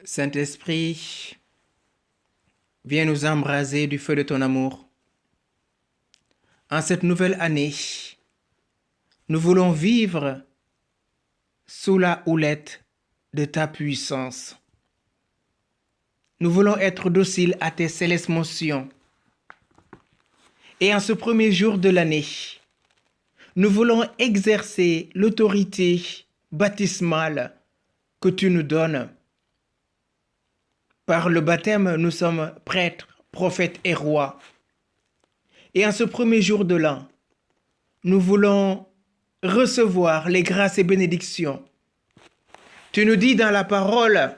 Saint-Esprit, viens nous embraser du feu de ton amour. En cette nouvelle année, nous voulons vivre sous la houlette de ta puissance. Nous voulons être dociles à tes célestes motions. Et en ce premier jour de l'année, nous voulons exercer l'autorité baptismale que tu nous donnes. Par le baptême, nous sommes prêtres, prophètes et rois. Et en ce premier jour de l'an, nous voulons recevoir les grâces et bénédictions. Tu nous dis dans la parole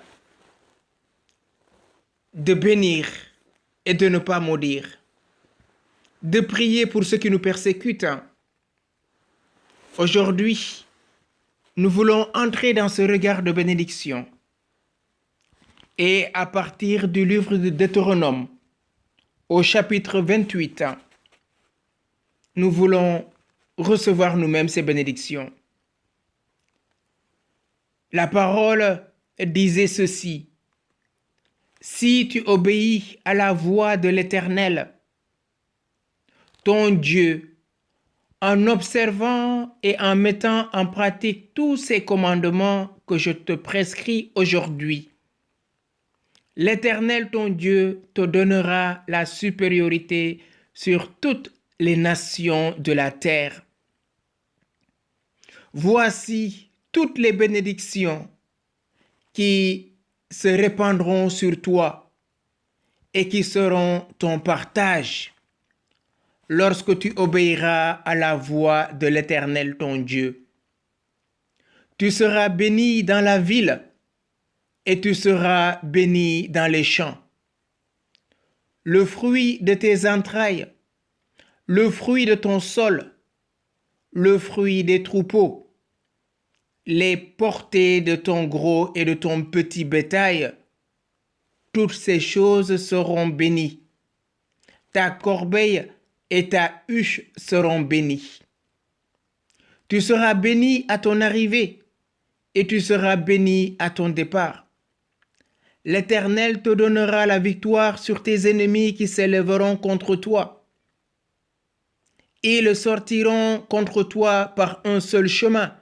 de bénir et de ne pas maudire, de prier pour ceux qui nous persécutent. Aujourd'hui, nous voulons entrer dans ce regard de bénédiction. Et à partir du livre de Deutéronome, au chapitre 28, nous voulons recevoir nous-mêmes ces bénédictions. La parole disait ceci: si tu obéis à la voix de l'Éternel, ton Dieu, en observant et en mettant en pratique tous ces commandements que je te prescris aujourd'hui, l'Éternel, ton Dieu, te donnera la supériorité sur toutes les nations de la terre. Voici toutes les bénédictions qui se répandront sur toi et qui seront ton partage lorsque tu obéiras à la voix de l'Éternel, ton Dieu. Tu seras béni dans la ville et tu seras béni dans les champs. Le fruit de tes entrailles, le fruit de ton sol, le fruit des troupeaux, les portées de ton gros et de ton petit bétail, toutes ces choses seront bénies. Ta corbeille et ta huche seront bénies. Tu seras béni à ton arrivée et tu seras béni à ton départ. L'Éternel te donnera la victoire sur tes ennemis qui s'élèveront contre toi. Ils sortiront contre toi par un seul chemin,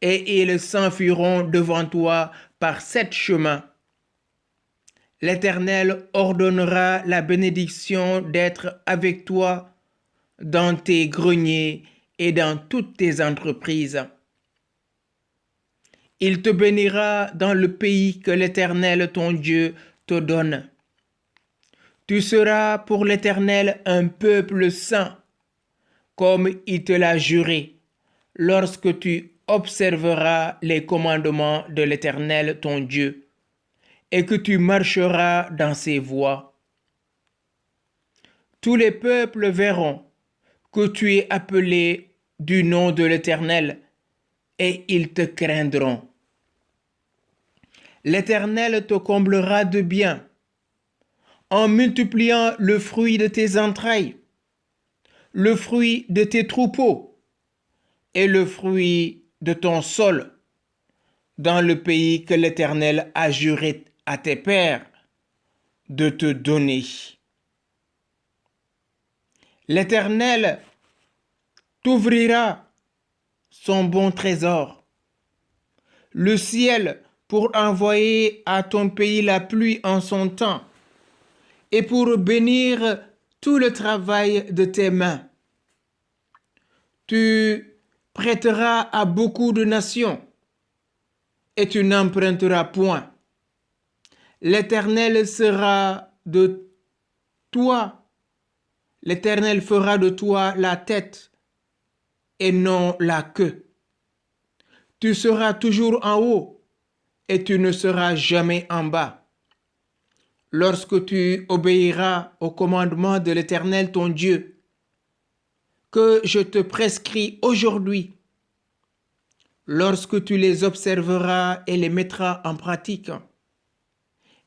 et ils s'enfuiront devant toi par 7 chemins. L'Éternel ordonnera la bénédiction d'être avec toi dans tes greniers et dans toutes tes entreprises. Il te bénira dans le pays que l'Éternel ton Dieu te donne. Tu seras pour l'Éternel un peuple saint, comme il te l'a juré, lorsque tu observeras les commandements de l'Éternel ton Dieu, et que tu marcheras dans ses voies. Tous les peuples verront que tu es appelé du nom de l'Éternel, et ils te craindront. L'Éternel te comblera de bien, en multipliant le fruit de tes entrailles, le fruit de tes troupeaux et le fruit de ton sol, dans le pays que l'Éternel a juré à tes pères de te donner. L'Éternel t'ouvrira son bon trésor, le ciel pour envoyer à ton pays la pluie en son temps et pour bénir tout le travail de tes mains. Tu prêteras à beaucoup de nations et tu n'emprunteras point. L'Éternel sera de toi. L'Éternel fera de toi la tête et non la queue. Tu seras toujours en haut et tu ne seras jamais en bas. Lorsque tu obéiras au commandement de l'Éternel ton Dieu, que je te prescris aujourd'hui, lorsque tu les observeras et les mettras en pratique,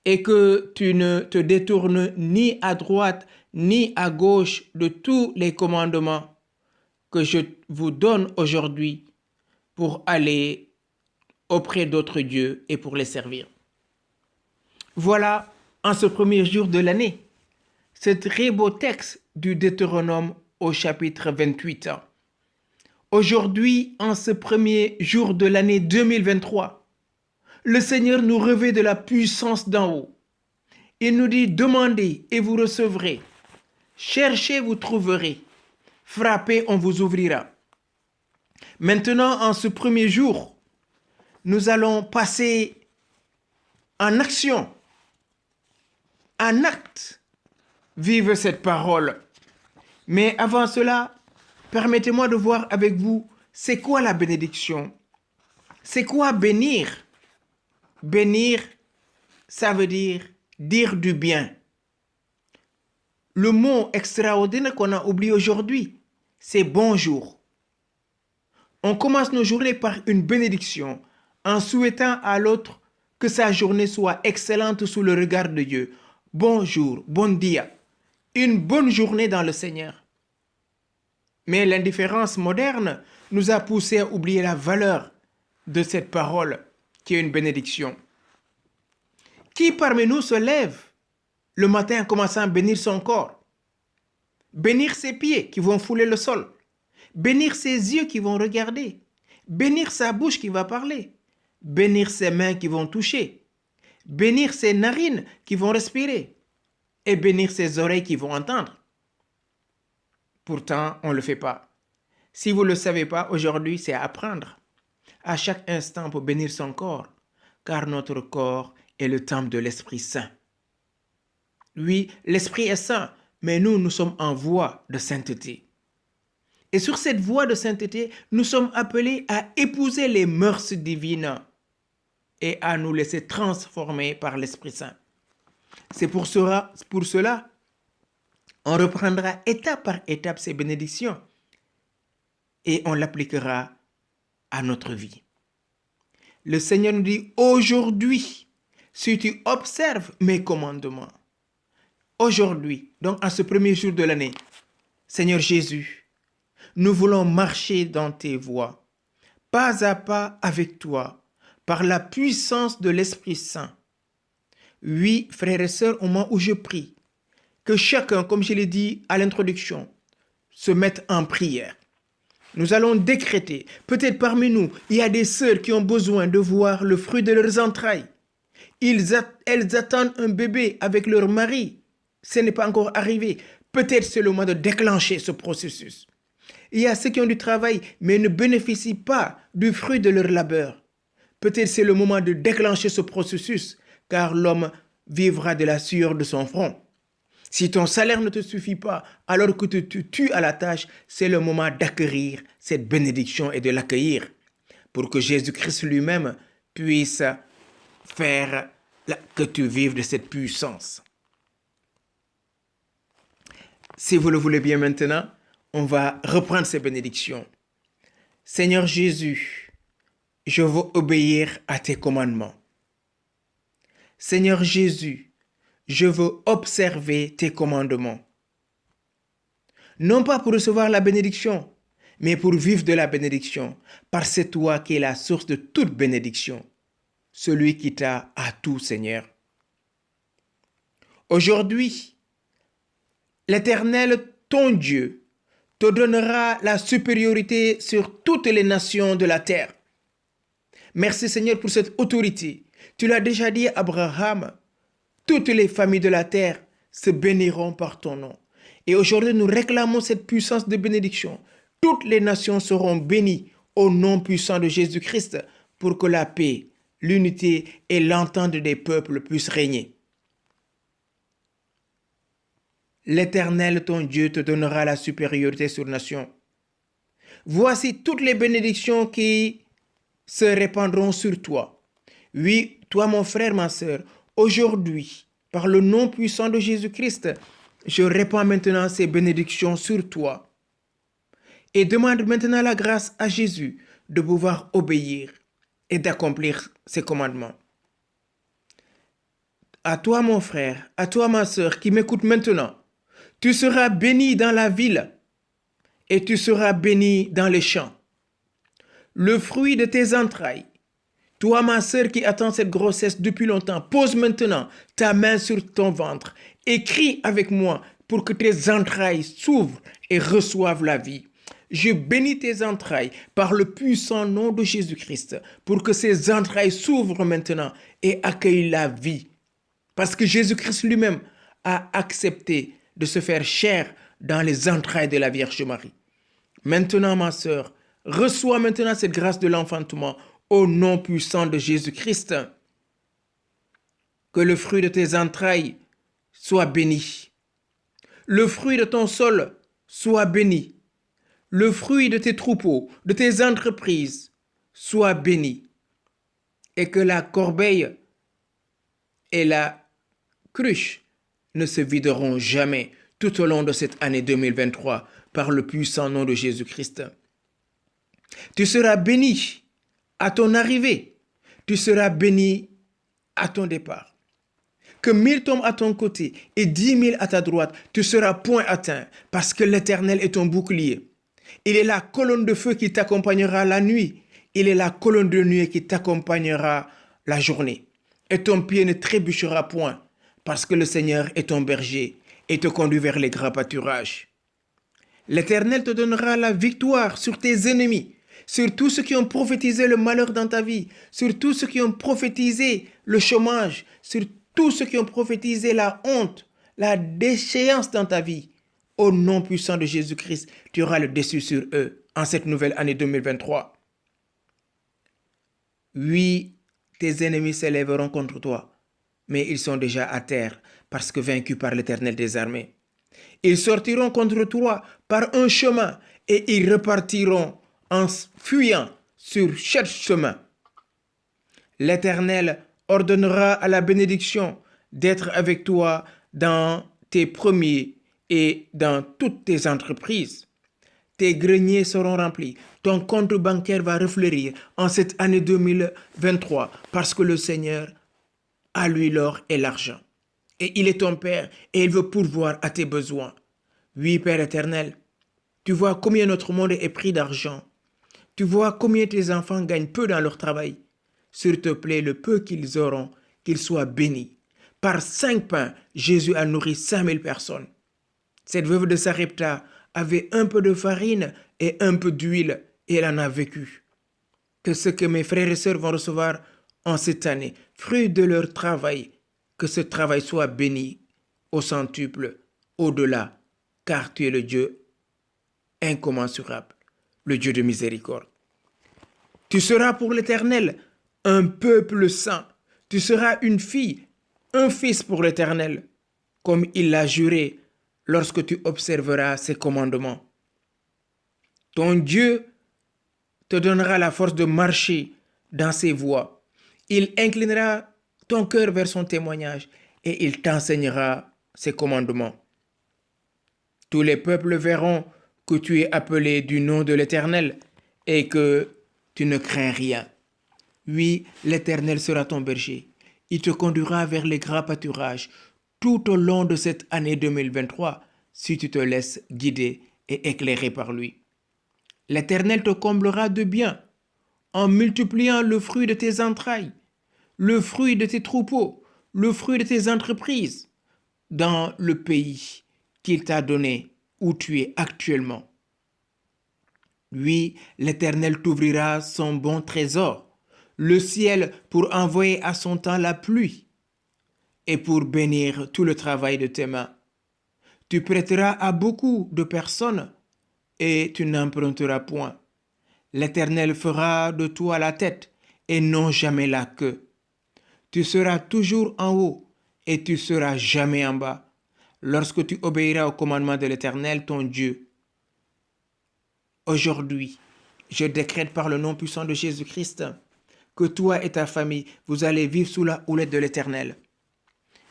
et que tu ne te détournes ni à droite ni à gauche de tous les commandements que je vous donne aujourd'hui pour aller auprès d'autres dieux et pour les servir. Voilà, en ce premier jour de l'année, ce très beau texte du Deutéronome au chapitre 28. Aujourd'hui, en ce premier jour de l'année 2023, le Seigneur nous revêt de la puissance d'en haut. Il nous dit, demandez et vous recevrez. Cherchez, vous trouverez. Frappez, on vous ouvrira. Maintenant, en ce premier jour, nous allons passer en action, en acte, vivre cette parole. Mais avant cela, permettez-moi de voir avec vous, c'est quoi la bénédiction? C'est quoi bénir? Bénir, ça veut dire du bien. Le mot extraordinaire qu'on a oublié aujourd'hui, c'est bonjour. On commence nos journées par une bénédiction en souhaitant à l'autre que sa journée soit excellente sous le regard de Dieu. Bonjour, bon dia. Une bonne journée dans le Seigneur. Mais l'indifférence moderne nous a poussé à oublier la valeur de cette parole qui est une bénédiction. Qui parmi nous se lève le matin en commençant à bénir son corps? Bénir ses pieds qui vont fouler le sol. Bénir ses yeux qui vont regarder. Bénir sa bouche qui va parler. Bénir ses mains qui vont toucher. Bénir ses narines qui vont respirer. Et bénir ses oreilles qui vont entendre. Pourtant, on ne le fait pas. Si vous ne le savez pas, aujourd'hui, c'est à apprendre. À chaque instant pour bénir son corps, car notre corps est le temple de l'Esprit Saint. Oui, l'Esprit est saint, mais nous sommes en voie de sainteté. Et sur cette voie de sainteté, nous sommes appelés à épouser les mœurs divines et à nous laisser transformer par l'Esprit Saint. C'est pour cela, on reprendra étape par étape ces bénédictions et on l'appliquera à notre vie. Le Seigneur nous dit, aujourd'hui, si tu observes mes commandements, aujourd'hui, donc en ce premier jour de l'année, Seigneur Jésus, nous voulons marcher dans tes voies, pas à pas avec toi, par la puissance de l'Esprit Saint. Oui, frères et sœurs, au moment où je prie, que chacun, comme je l'ai dit à l'introduction, se mette en prière. Nous allons décréter, peut-être parmi nous, il y a des sœurs qui ont besoin de voir le fruit de leurs entrailles. Elles attendent un bébé avec leur mari. Ce n'est pas encore arrivé. Peut-être c'est le moment de déclencher ce processus. Il y a ceux qui ont du travail, mais ne bénéficient pas du fruit de leur labeur. Peut-être c'est le moment de déclencher ce processus, car l'homme vivra de la sueur de son front. Si ton salaire ne te suffit pas, alors que tu tues à la tâche, c'est le moment d'acquérir cette bénédiction et de l'accueillir, pour que Jésus-Christ lui-même puisse faire que tu vives de cette puissance. Si vous le voulez bien maintenant, on va reprendre ces bénédictions. Seigneur Jésus, je veux obéir à tes commandements. Seigneur Jésus, je veux observer tes commandements. Non pas pour recevoir la bénédiction, mais pour vivre de la bénédiction, parce que c'est toi qui es la source de toute bénédiction, celui qui t'a à tout, Seigneur. Aujourd'hui, l'Éternel, ton Dieu, te donnera la supériorité sur toutes les nations de la terre. Merci Seigneur pour cette autorité. Tu l'as déjà dit à Abraham, toutes les familles de la terre se béniront par ton nom. Et aujourd'hui, nous réclamons cette puissance de bénédiction. Toutes les nations seront bénies au nom puissant de Jésus-Christ pour que la paix, l'unité et l'entente des peuples puissent régner. L'Éternel, ton Dieu, te donnera la supériorité sur nations. Voici toutes les bénédictions qui se répandront sur toi. Oui, toi, mon frère, ma sœur, aujourd'hui, par le nom puissant de Jésus-Christ, je répands maintenant ces bénédictions sur toi. Et demande maintenant la grâce à Jésus de pouvoir obéir et d'accomplir ses commandements. À toi, mon frère, à toi, ma sœur, qui m'écoute maintenant, tu seras béni dans la ville et tu seras béni dans les champs. Le fruit de tes entrailles, Toi, ma sœur qui attends cette grossesse depuis longtemps, pose maintenant ta main sur ton ventre et crie avec moi pour que tes entrailles s'ouvrent et reçoivent la vie. Je bénis tes entrailles par le puissant nom de Jésus-Christ pour que ces entrailles s'ouvrent maintenant et accueillent la vie. Parce que Jésus-Christ lui-même a accepté de se faire chair dans les entrailles de la Vierge Marie. Maintenant, ma sœur, reçois maintenant cette grâce de l'enfantement au nom puissant de Jésus-Christ. Que le fruit de tes entrailles soit béni. Le fruit de ton sol soit béni. Le fruit de tes troupeaux, de tes entreprises soit béni. Et que la corbeille et la cruche ne se videront jamais tout au long de cette année 2023 par le puissant nom de Jésus-Christ. Tu seras béni à ton arrivée. Tu seras béni à ton départ. Que 1000 tombent à ton côté et 10 000 à ta droite, tu seras point atteint parce que l'Éternel est ton bouclier. Il est la colonne de feu qui t'accompagnera la nuit. Il est la colonne de nuit qui t'accompagnera la journée. Et ton pied ne trébuchera point parce que le Seigneur est ton berger et te conduit vers les grands pâturages. L'Éternel te donnera la victoire sur tes ennemis, sur tous ceux qui ont prophétisé le malheur dans ta vie, sur tous ceux qui ont prophétisé le chômage, sur tous ceux qui ont prophétisé la honte, la déchéance dans ta vie. Au nom puissant de Jésus-Christ, tu auras le dessus sur eux en cette nouvelle année 2023. Oui, tes ennemis s'élèveront contre toi, mais ils sont déjà à terre parce que vaincus par l'Éternel des armées. Ils sortiront contre toi par un chemin et ils repartiront en fuyant sur chaque chemin. L'Éternel ordonnera à la bénédiction d'être avec toi dans tes premiers et dans toutes tes entreprises. Tes greniers seront remplis. Ton compte bancaire va refleurir en cette année 2023 parce que le Seigneur a lui l'or et l'argent. Et il est ton Père et il veut pourvoir à tes besoins. Oui, Père éternel, tu vois combien notre monde est pris d'argent. Tu vois combien tes enfants gagnent peu dans leur travail. S'il te plaît, le peu qu'ils auront, qu'ils soient bénis. Par 5 pains, Jésus a nourri 5000 personnes. Cette veuve de Sarepta avait un peu de farine et un peu d'huile et elle en a vécu. Que ce que mes frères et sœurs vont recevoir en cette année, fruit de leur travail, que ce travail soit béni au centuple, au-delà, car tu es le Dieu incommensurable, le Dieu de miséricorde. Tu seras pour l'Éternel un peuple saint. Tu seras une fille, un fils pour l'Éternel, comme il l'a juré lorsque tu observeras ses commandements. Ton Dieu te donnera la force de marcher dans ses voies. Il inclinera ton cœur vers son témoignage et il t'enseignera ses commandements. Tous les peuples verront que tu es appelé du nom de l'Éternel et que tu ne crains rien. Oui, l'Éternel sera ton berger. Il te conduira vers les grands pâturages tout au long de cette année 2023 si tu te laisses guider et éclairer par lui. L'Éternel te comblera de bien en multipliant le fruit de tes entrailles, le fruit de tes troupeaux, le fruit de tes entreprises dans le pays qu'il t'a donné où tu es actuellement. Oui, l'Éternel t'ouvrira son bon trésor, le ciel pour envoyer à son temps la pluie et pour bénir tout le travail de tes mains. Tu prêteras à beaucoup de personnes et tu n'emprunteras point. L'Éternel fera de toi la tête et non jamais la queue. Tu seras toujours en haut et tu seras jamais en bas. Lorsque tu obéiras au commandement de l'Éternel, ton Dieu. Aujourd'hui, je décrète par le nom puissant de Jésus-Christ que toi et ta famille, vous allez vivre sous la houlette de l'Éternel.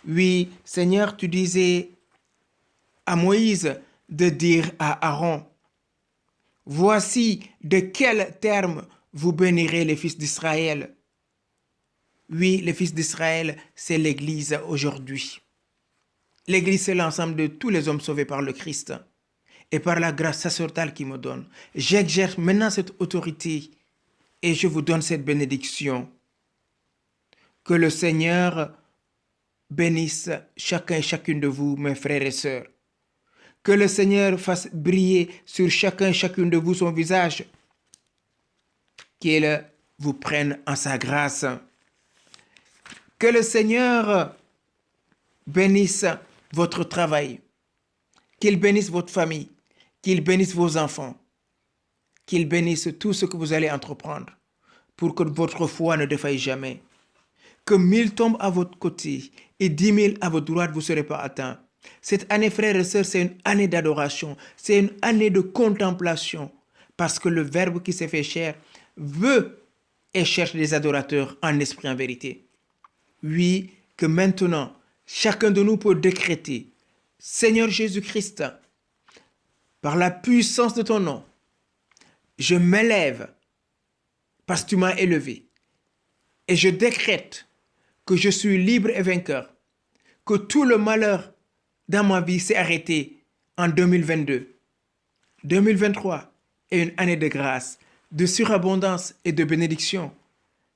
Oui, Seigneur, tu disais à Moïse de dire à Aaron, « Voici de quels termes vous bénirez les fils d'Israël. » Oui, les fils d'Israël, c'est l'Église aujourd'hui. L'Église, c'est l'ensemble de tous les hommes sauvés par le Christ et par la grâce sacerdotale qu'il me donne. J'exerce maintenant cette autorité et je vous donne cette bénédiction Que le Seigneur bénisse chacun et chacune de vous, mes frères et sœurs. Que le Seigneur fasse briller sur chacun et chacune de vous son visage. Qu'il vous prenne en sa grâce. Que le Seigneur bénisse votre travail. Qu'il bénisse votre famille. Qu'il bénisse vos enfants. Qu'il bénisse tout ce que vous allez entreprendre pour que votre foi ne défaille jamais. Que 1000 tombent à votre côté et 10 000 à votre droite, vous ne serez pas atteints. Cette année, frères et sœurs, c'est une année d'adoration. C'est une année de contemplation. Parce que le Verbe qui s'est fait chair veut et cherche des adorateurs en esprit et en vérité. Oui, que maintenant, chacun de nous peut décréter, Seigneur Jésus-Christ, par la puissance de ton nom, je m'élève parce que tu m'as élevé. Et je décrète que je suis libre et vainqueur, que tout le malheur dans ma vie s'est arrêté en 2022. 2023 est une année de grâce, de surabondance et de bénédiction,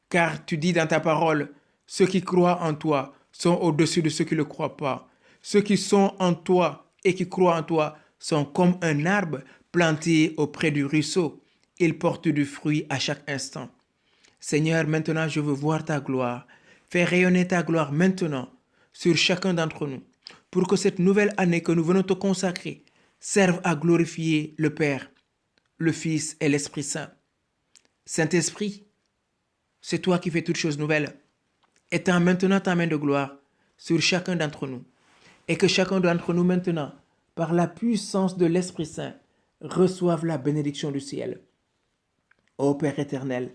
car tu dis dans ta parole, ceux qui croient en toi sont au-dessus de ceux qui ne le croient pas. Ceux qui sont en toi et qui croient en toi sont comme un arbre planté auprès du ruisseau. Ils portent du fruit à chaque instant. Seigneur, maintenant je veux voir ta gloire. Fais rayonner ta gloire maintenant sur chacun d'entre nous, pour que cette nouvelle année que nous venons te consacrer serve à glorifier le Père, le Fils et l'Esprit Saint. Saint-Esprit, c'est toi qui fais toutes choses nouvelles. Étends maintenant ta main de gloire sur chacun d'entre nous, et que chacun d'entre nous maintenant, par la puissance de l'Esprit Saint, reçoive la bénédiction du ciel. Ô Père éternel,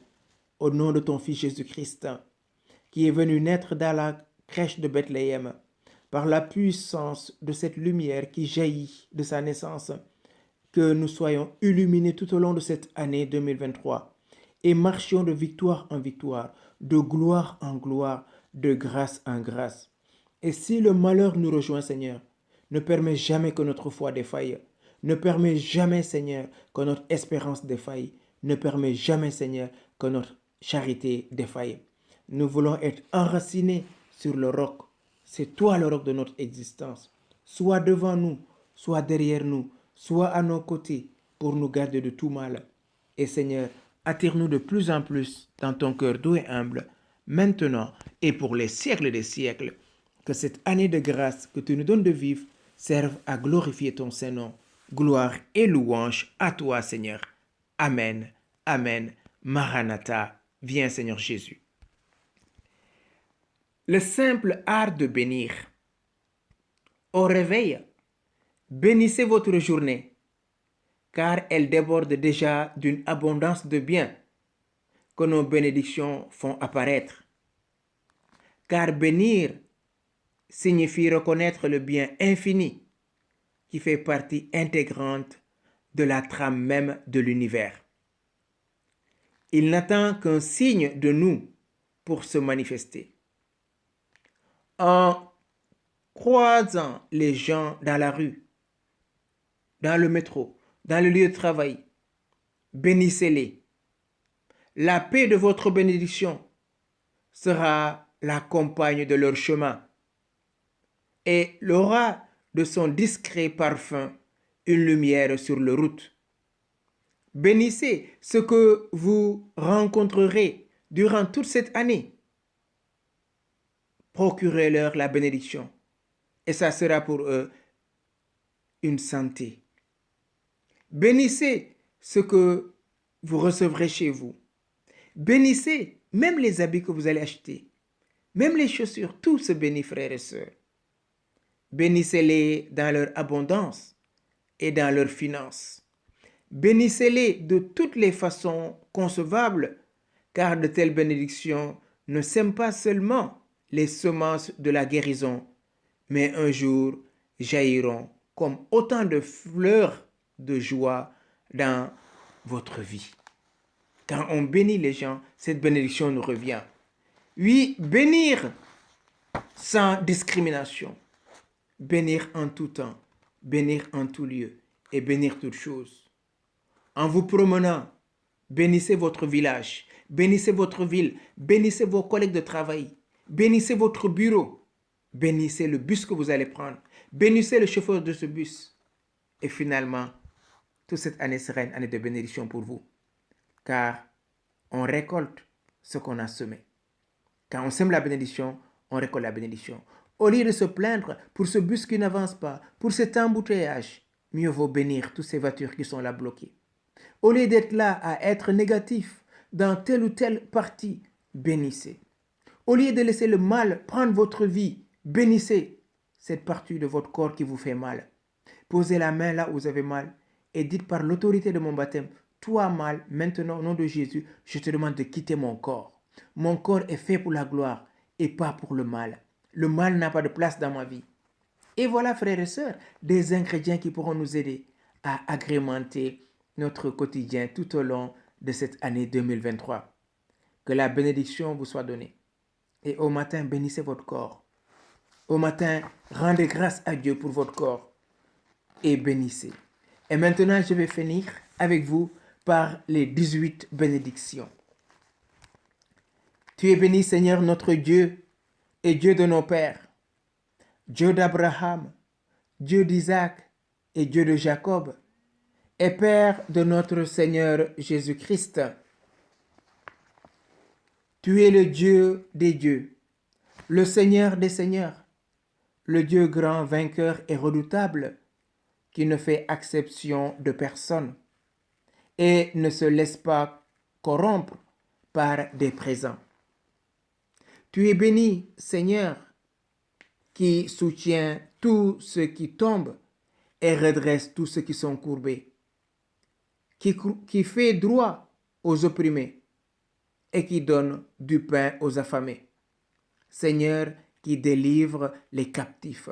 au nom de ton Fils Jésus-Christ, qui est venu naître dans la crèche de Bethléem, par la puissance de cette lumière qui jaillit de sa naissance, que nous soyons illuminés tout au long de cette année 2023 et marchions de victoire en victoire, de gloire en gloire, de grâce en grâce. Et si le malheur nous rejoint, Seigneur, ne permets jamais que notre foi défaille, ne permets jamais, Seigneur, que notre espérance défaille, ne permets jamais, Seigneur, que notre charité défaille. Nous voulons être enracinés sur le roc. C'est toi le roc de notre existence. Sois devant nous, sois derrière nous, sois à nos côtés pour nous garder de tout mal. Et Seigneur, attire-nous de plus en plus dans ton cœur doux et humble, maintenant et pour les siècles des siècles. Que cette année de grâce que tu nous donnes de vivre serve à glorifier ton Saint-Nom. Gloire et louange à toi, Seigneur. Amen. Amen. Maranatha. Viens, Seigneur Jésus. Le simple art de bénir. Au réveil, bénissez votre journée, car elle déborde déjà d'une abondance de biens que nos bénédictions font apparaître. Car bénir signifie reconnaître le bien infini qui fait partie intégrante de la trame même de l'univers. Il n'attend qu'un signe de nous pour se manifester. En croisant les gens dans la rue, dans le métro, dans le lieu de travail, bénissez-les. La paix de votre bénédiction sera la compagne de leur chemin et l'aura de son discret parfum une lumière sur leur route. Bénissez ce que vous rencontrerez durant toute cette année. Procurez-leur la bénédiction et ça sera pour eux une santé. Bénissez ce que vous recevrez chez vous. Bénissez même les habits que vous allez acheter, même les chaussures, tout se bénit, frères et sœurs. Bénissez-les dans leur abondance et dans leurs finances. Bénissez-les de toutes les façons concevables, car de telles bénédictions ne sèment pas seulement les semences de la guérison, mais un jour jailliront comme autant de fleurs de joie dans votre vie. Quand on bénit les gens, cette bénédiction nous revient. Oui, bénir sans discrimination, bénir en tout temps, bénir en tout lieu et bénir toutes choses. En vous promenant, bénissez votre village, bénissez votre ville, bénissez vos collègues de travail, Bénissez votre bureau. Bénissez le bus que vous allez prendre. Bénissez le chauffeur de ce bus. Et finalement, toute cette année sera une année de bénédiction pour vous. Car on récolte ce qu'on a semé. Quand on sème la bénédiction, on récolte la bénédiction. Au lieu de se plaindre pour ce bus qui n'avance pas, pour cet embouteillage, mieux vaut bénir toutes ces voitures qui sont là bloquées. Au lieu d'être là à être négatif dans telle ou telle partie, bénissez. Au lieu de laisser le mal prendre votre vie, bénissez cette partie de votre corps qui vous fait mal. Posez la main là où vous avez mal et dites par l'autorité de mon baptême, toi mal, maintenant au nom de Jésus, je te demande de quitter mon corps. Mon corps est fait pour la gloire et pas pour le mal. Le mal n'a pas de place dans ma vie. Et voilà, frères et sœurs, des ingrédients qui pourront nous aider à agrémenter notre quotidien tout au long de cette année 2023. Que la bénédiction vous soit donnée. Et au matin, bénissez votre corps. Au matin, rendez grâce à Dieu pour votre corps et bénissez. Et maintenant, je vais finir avec vous par les 18 bénédictions. Tu es béni, Seigneur, notre Dieu et Dieu de nos pères, Dieu d'Abraham, Dieu d'Isaac et Dieu de Jacob, et Père de notre Seigneur Jésus-Christ. Tu es le Dieu des dieux, le Seigneur des seigneurs, le Dieu grand, vainqueur et redoutable, qui ne fait exception de personne et ne se laisse pas corrompre par des présents. Tu es béni, Seigneur, qui soutient tous ceux qui tombent et redresse tous ceux qui sont courbés, qui fait droit aux opprimés et qui donne du pain aux affamés. Seigneur, qui délivre les captifs.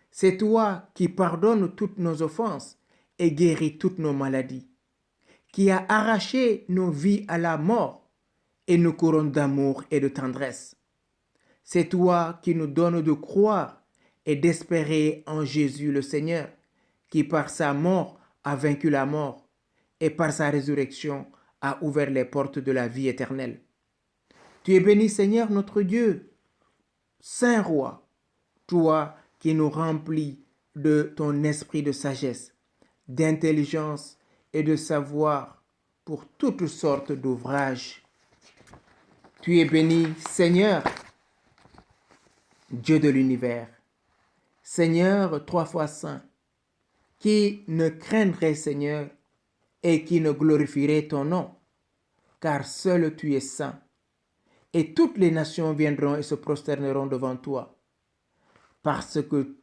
C'est toi qui pardonnes toutes nos offenses et guéris toutes nos maladies, qui as arraché nos vies à la mort et nous couronnes d'amour et de tendresse. C'est toi qui nous donnes de croire et d'espérer en Jésus le Seigneur, qui par sa mort a vaincu la mort et par sa résurrection a ouvert les portes de la vie éternelle. Tu es béni, Seigneur notre Dieu, Saint Roi, toi qui nous remplis de ton esprit de sagesse, d'intelligence et de savoir pour toutes sortes d'ouvrages. Tu es béni, Seigneur, Dieu de l'univers, Seigneur trois fois saint, qui ne craindrait, Seigneur, et qui ne glorifierait ton nom, car seul tu es saint, et toutes les nations viendront et se prosterneront devant toi, parce que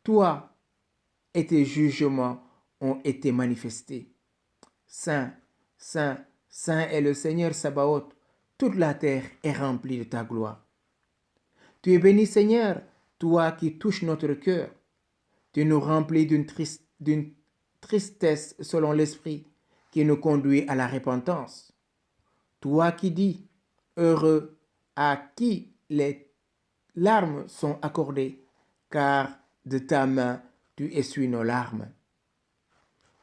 toi et tes jugements ont été manifestés. Saint, saint, saint est le Seigneur Sabaoth, toute la terre est remplie de ta gloire. Tu es béni, Seigneur, toi qui touches notre cœur. Tu nous remplis d'une tristesse selon l'esprit qui nous conduit à la repentance. Toi qui dis, heureux à qui les larmes sont accordées, car de ta main tu essuies nos larmes.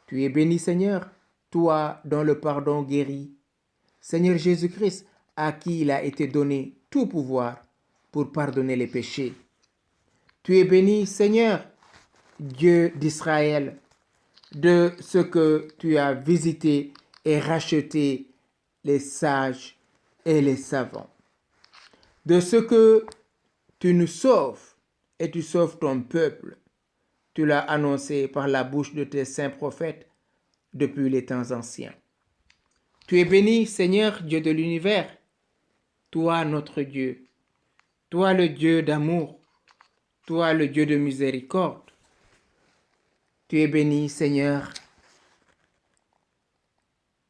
Tu es béni, Seigneur, toi dont le pardon guérit. Seigneur Jésus-Christ, à qui il a été donné tout pouvoir pour pardonner les péchés. Tu es béni, Seigneur, Dieu d'Israël, de ce que tu as visité et racheté les sages et les savants, de ce que tu nous sauves et tu sauves ton peuple. Tu l'as annoncé par la bouche de tes saints prophètes depuis les temps anciens. Tu es béni, Seigneur, Dieu de l'univers, toi notre Dieu, toi le Dieu d'amour, toi le Dieu de miséricorde. Tu es béni, Seigneur,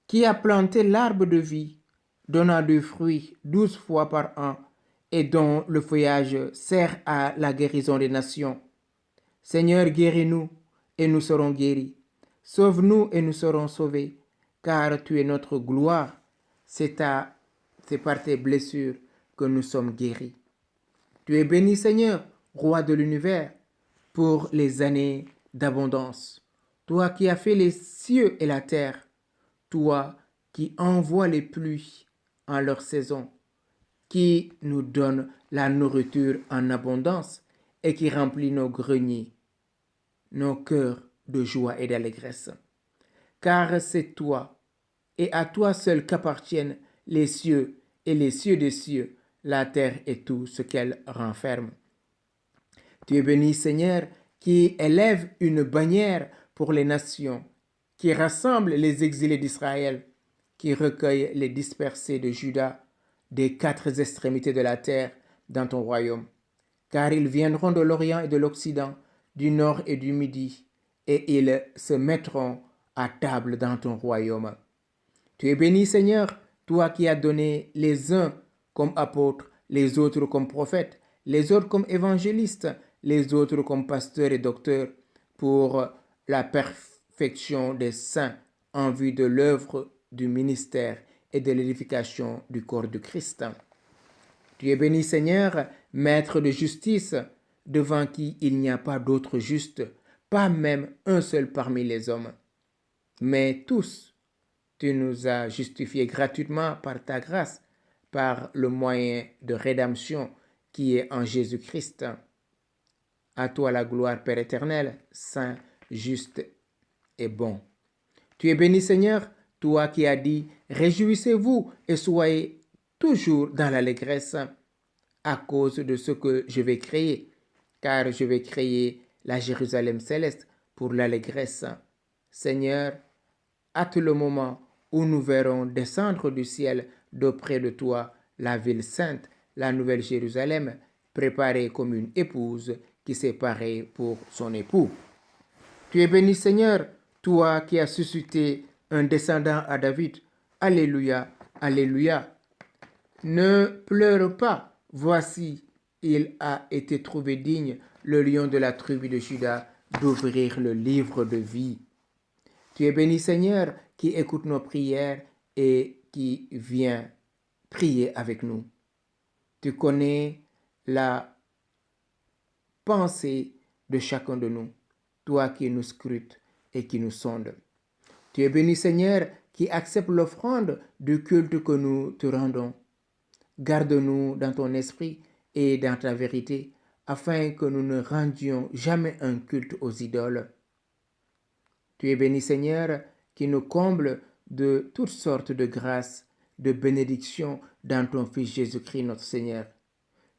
qui a planté l'arbre de vie, donnant du fruit 12 fois par an, et dont le feuillage sert à la guérison des nations. Seigneur, guéris-nous, et nous serons guéris. Sauve-nous, et nous serons sauvés, car tu es notre gloire. C'est par tes blessures que nous sommes guéris. Tu es béni, Seigneur, Roi de l'univers, pour les années d'abondance. Toi qui as fait les cieux et la terre, toi qui envoies les pluies en leur saison, qui nous donne la nourriture en abondance et qui remplit nos greniers, nos cœurs de joie et d'allégresse. Car c'est toi, et à toi seul qu'appartiennent les cieux et les cieux des cieux, la terre et tout ce qu'elle renferme. Tu es béni, Seigneur, qui élève une bannière pour les nations, qui rassemble les exilés d'Israël, qui recueille les dispersés de Juda des quatre extrémités de la terre dans ton royaume. Car ils viendront de l'Orient et de l'Occident, du Nord et du Midi, et ils se mettront à table dans ton royaume. Tu es béni, Seigneur, toi qui as donné les uns comme apôtres, les autres comme prophètes, les autres comme évangélistes, les autres comme pasteurs et docteurs, pour la perfection des saints en vue de l'œuvre du ministère et de l'édification du corps de Christ. Tu es béni, Seigneur, maître de justice, devant qui il n'y a pas d'autre juste, pas même un seul parmi les hommes. Mais tous, tu nous as justifiés gratuitement par ta grâce, par le moyen de rédemption qui est en Jésus-Christ. À toi la gloire, Père éternel, saint, juste et bon. Tu es béni, Seigneur, toi qui as dit, réjouissez-vous et soyez toujours dans l'allégresse à cause de ce que je vais créer, car je vais créer la Jérusalem céleste pour l'allégresse. Seigneur, hâte le moment où nous verrons descendre du ciel d'auprès de toi la ville sainte, la nouvelle Jérusalem, préparée comme une épouse qui s'est parée pour son époux. Tu es béni, Seigneur, toi qui as suscité un descendant à David. Alléluia, alléluia. Ne pleure pas, voici, il a été trouvé digne, le lion de la tribu de Juda, d'ouvrir le livre de vie. Tu es béni, Seigneur, qui écoute nos prières et qui vient prier avec nous. Tu connais la pensée de chacun de nous, toi qui nous scrutes et qui nous sondes. Tu es béni, Seigneur, qui accepte l'offrande du culte que nous te rendons. Garde-nous dans ton esprit et dans ta vérité, afin que nous ne rendions jamais un culte aux idoles. Tu es béni, Seigneur, qui nous comble de toutes sortes de grâces, de bénédictions dans ton Fils Jésus-Christ, notre Seigneur.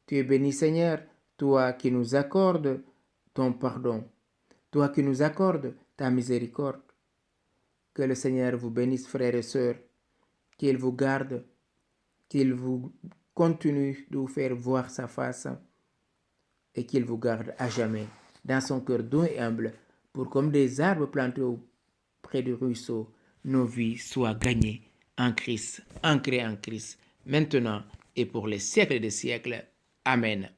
Tu es béni, Seigneur, toi qui nous accordes ton pardon, toi qui nous accordes ta miséricorde. Que le Seigneur vous bénisse, frères et sœurs, qu'il vous garde, qu'il vous continue de vous faire voir sa face et qu'il vous garde à jamais dans son cœur doux et humble, pour comme des arbres plantés auprès du ruisseau, nos vies soient gagnées en Christ, ancrées en Christ, maintenant et pour les siècles des siècles. Amen.